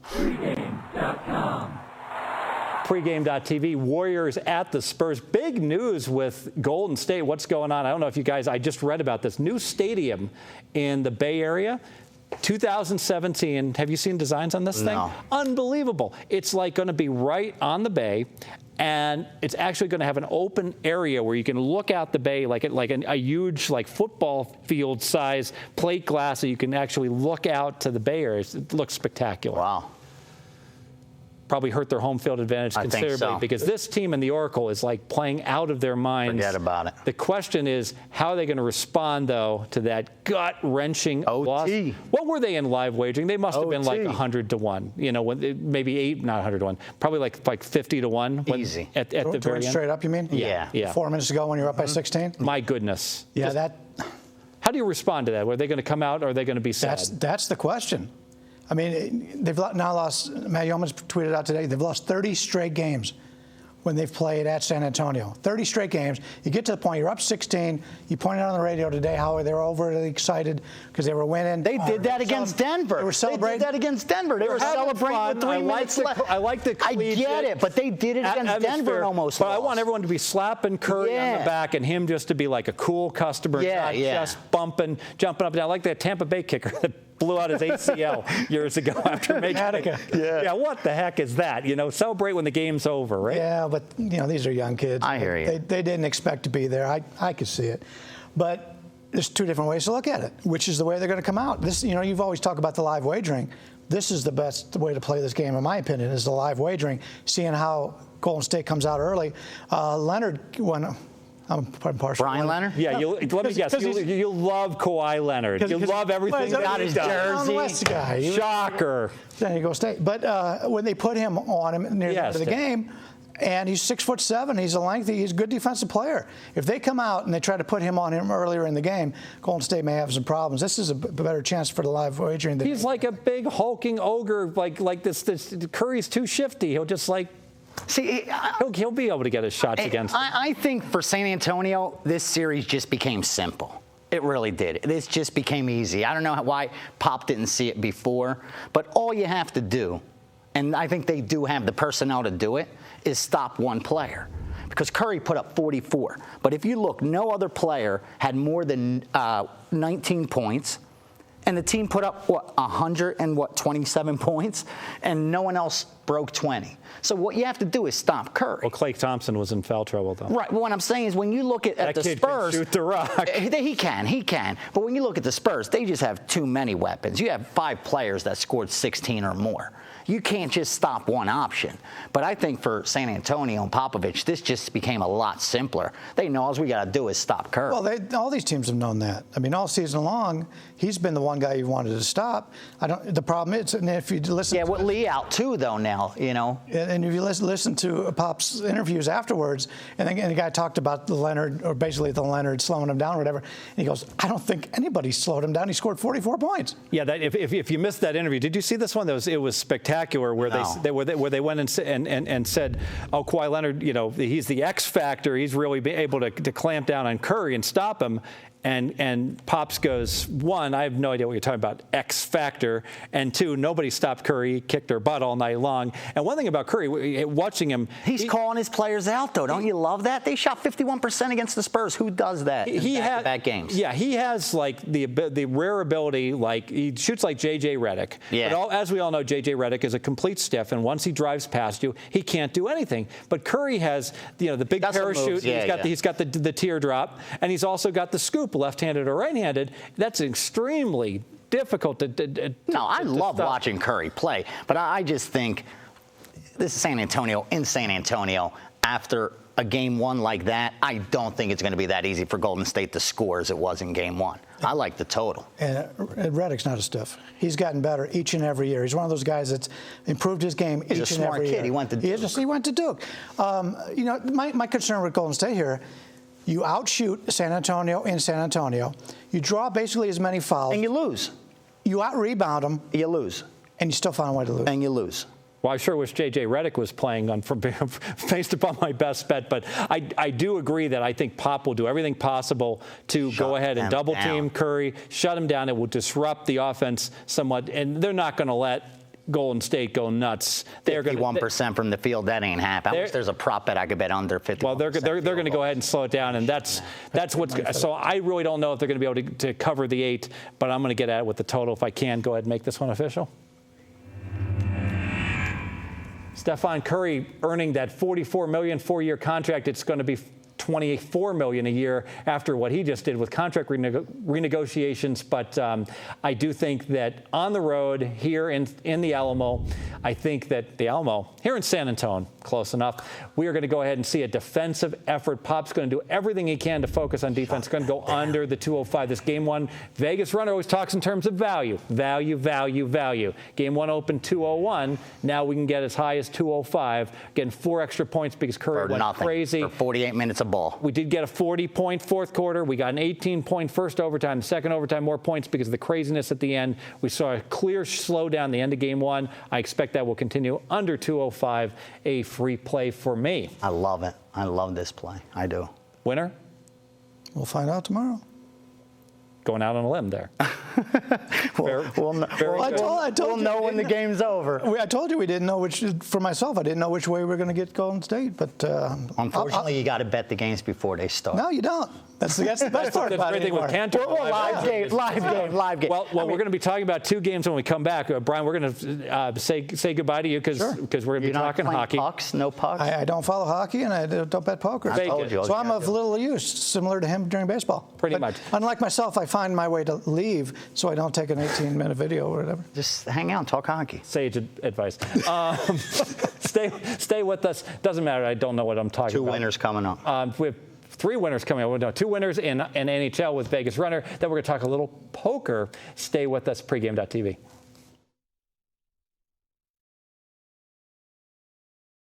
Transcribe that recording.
Pregame.com. Pregame.tv, Warriors at the Spurs. Big news with Golden State. What's going on? I don't know if you guys, I just read about this new stadium in the Bay Area. 2017. Have you seen designs on this thing? Unbelievable. It's like going to be right on the bay, and it's actually going to have an open area where you can look out the bay like a huge football field size plate glass, so you can actually look out to the Bay Area. It looks spectacular. Wow. Probably hurt their home field advantage considerably because this team in the Oracle is playing out of their minds. Forget about it. The question is, how are they going to respond, though, to that gut-wrenching loss? What were they in live wagering? They must have been 100 to 1. You know, maybe not 100 to 1. Probably like 50 to 1. Easy. At the very end. Straight up, you mean? Yeah. 4 minutes ago when you were up by 16? My goodness. Yeah, How do you respond to that? Are they going to come out or are they going to be sad? That's the question. I mean, they've now lost, Matt Yeoman's tweeted out today, they've lost 30 straight games when they've played at San Antonio. 30 straight games. You get to the point, you're up 16. You pointed out on the radio today how they were overly excited because they were winning. They did that against Denver. They were celebrating. They did that against Denver. They were celebrating with 3 minutes left. I like the collegiate. I get it, but they did it against Denver and almost lost. But lost. I want everyone to be slapping Curry on the back and him just to be like a cool customer, not just jumping up and down. I like that Tampa Bay kicker that blew out his ACL years ago after making it. Yeah, what the heck is that? You know, celebrate when the game's over, right? Yeah, but, these are young kids. I hear you. They didn't expect to be there. I could see it. But there's 2 different ways to look at it. Which is the way they're going to come out? This, you've always talked about the live wagering. This is the best way to play this game, in my opinion, is the live wagering, seeing how Golden State comes out early. Leonard won. I'm partial. Bryan Leonard? Yeah, let me guess. You love Kawhi Leonard. You love everything that got he his does. jersey. West guy. Shocker. San Diego State. But when they put him on him near the end of the game, and he's 6'7", he's he's a good defensive player. If they come out and they try to put him on him earlier in the game, Golden State may have some problems. This is a better chance for the live wagering. He's like a big hulking ogre, like this. Curry's too shifty. He'll just See, he'll be able to get his shots against him. I think for San Antonio, this series just became simple. It really did. This just became easy. I don't know why Pop didn't see it before, but all you have to do, and I think they do have the personnel to do it, is stop one player. Because Curry put up 44. But if you look, no other player had more than 19 points. And the team put up, 127 points? And no one else broke 20. So what you have to do is stop Curry. Well, Klay Thompson was in foul trouble, though. Right. Well, what I'm saying is when you look at the Spurs. Can shoot the rock. He can. But when you look at the Spurs, they just have too many weapons. You have 5 players that scored 16 or more. You can't just stop one option. But I think for San Antonio and Popovich, this just became a lot simpler. They know all we got to do is stop Curry. Well, all these teams have known that. I mean, all season long, he's been the one guy you wanted to stop. The problem is, and if you listen, with Lee out too, though now, And if you listen to Pop's interviews afterwards, and the guy talked about the Leonard slowing him down or whatever, and he goes, I don't think anybody slowed him down. He scored 44 points. Yeah, if you missed that interview, did you see this one? It was spectacular. Where they went and said, oh, Kawhi Leonard, he's the X factor. He's really able to clamp down on Curry and stop him. And Pops goes, 1, I have no idea what you're talking about, X factor, and 2, nobody stopped Curry. He kicked their butt all night long. And one thing about Curry, watching him, he's calling his players out, though. Don't you love that? They shot 51% against the Spurs. Who does that in back-to-back games? Yeah, he has the rare ability, he shoots like J.J. Redick. Yeah. But as we all know, J.J. Redick is a complete stiff, and once he drives past you, he can't do anything. But Curry has the big parachute. He's got the teardrop, and he's also got the scoop, left-handed or right-handed. That's extremely difficult to I love watching Curry play, but I just think this is San Antonio. In San Antonio, after a game 1 like that, I don't think it's going to be that easy for Golden State to score as it was in game 1. I like the total. And Redick's not a stiff. He's gotten better each and every year. He's one of those guys that's improved his game each and every year. He's a smart kid. He went to Duke. He went to Duke. My concern with Golden State here, you outshoot San Antonio in San Antonio. You draw basically as many fouls. And you lose. You out-rebound them. You lose. And you still find a way to lose. And you lose. Well, I sure wish J.J. Redick was playing based upon my best bet, but I do agree that I think Pop will do everything possible to go ahead and double-team Curry, shut him down. It will disrupt the offense somewhat, and they're not going to let Golden State go nuts. They're going 51% from the field. That ain't happening. I wish there's a prop bet I could bet under 50. Well, they're going to go ahead and slow it down, and that's what's. So I really don't know if they're going to be able to cover the 8, but I'm going to get at it with the total if I can. Go ahead and make this one official. Stephen Curry earning that $44 million 4-year contract. It's going to be $24 million a year after what he just did with contract renegotiations. But I do think that on the road here in the Alamo, I think that the Alamo here in San Antonio, close enough, we are going to go ahead and see a defensive effort. Pop's going to do everything he can to focus on defense. Going to go under the 205. This game one, Vegas runner always talks in terms of value. Value, value, value. Game one opened 201. Now we can get as high as 205, getting 4 extra points because Curry went crazy. For 48 minutes of ball. We did get a 40-point fourth quarter. We got an 18-point first overtime. The second overtime, more points because of the craziness at the end. We saw a clear slowdown at the end of game one. I expect that will continue under 205, a free play for me. I love it. I love this play. I do. Winner? We'll find out tomorrow. Going out on a limb there. We'll know when the game's over. I told you we didn't know which. For myself, I didn't know which way we were going to get Golden State. But unfortunately, you got to bet the games before they start. No, you don't. That's the best part about it. Live game. Well, we're going to be talking about 2 games when we come back. Brian, we're going to say goodbye to you because we're going to be talking hockey. Pucks, no pucks. I don't follow hockey and I don't bet poker. I told you. So I'm of little use, similar to him during baseball. Pretty much. Unlike myself, I find my way to leave so I don't take an 18-minute video or whatever. Just hang out and talk hockey. Sage advice. Stay with us. Doesn't matter. I don't know what I'm talking about. 2 winners coming up. We have 3 winners coming up. No, 2 winners in NHL with Vegas Runner. Then we're going to talk a little poker. Stay with us, pregame.tv.